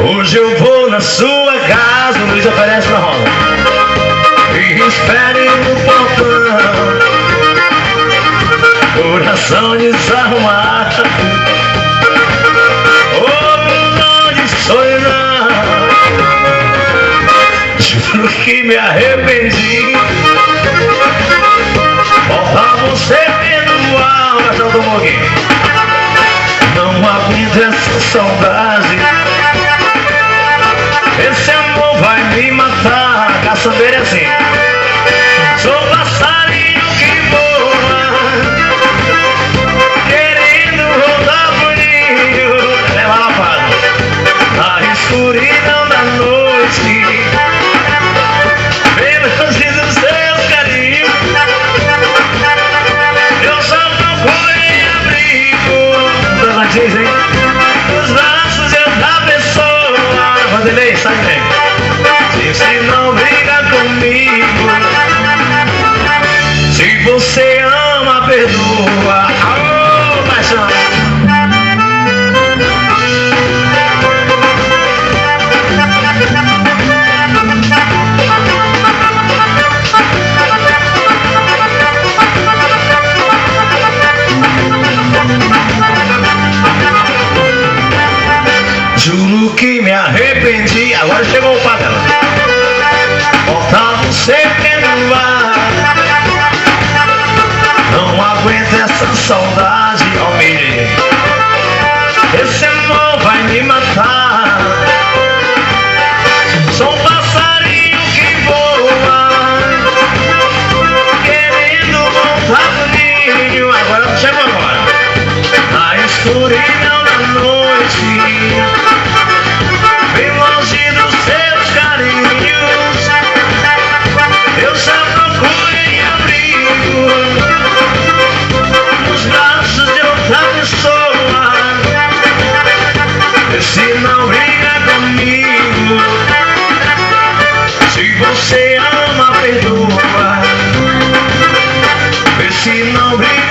Hoje eu vou na sua casa, o Luiz oferece na roda, e espere no portão. Coração desarrumado, oh, de sonhar. Juro que me arrependi. Voltar você perdoar, Gastão do Morguinho. Não aguento essa saudade. Esse amor vai me matar. Caçambeira é assim. Sou passarinho que voa, querendo voltar pro ninho. Leva a lapada na escuridão da noite, longe dos seus carinhos. Eu só procurei abrigo, ela diz, hein? Nos braços de outra pessoa. Vanderlei, sai bem. Se não briga comigo, se você ama, perdoa. Alô, paixão. Juro que me arrependi. Agora chegou o padrão. Voltar você perdoar. Não aguento essa saudade, Almir. Esse amor vai me matar. Sou um passarinho que voa, querendo voltar pro ninho. Agora chegou agora. Na escuridão da noite, bem longe dos seus carinhos, eu só procurei abrigo nos braços de outra pessoa. Se não briga comigo, se você ama, perdoa. Se não briga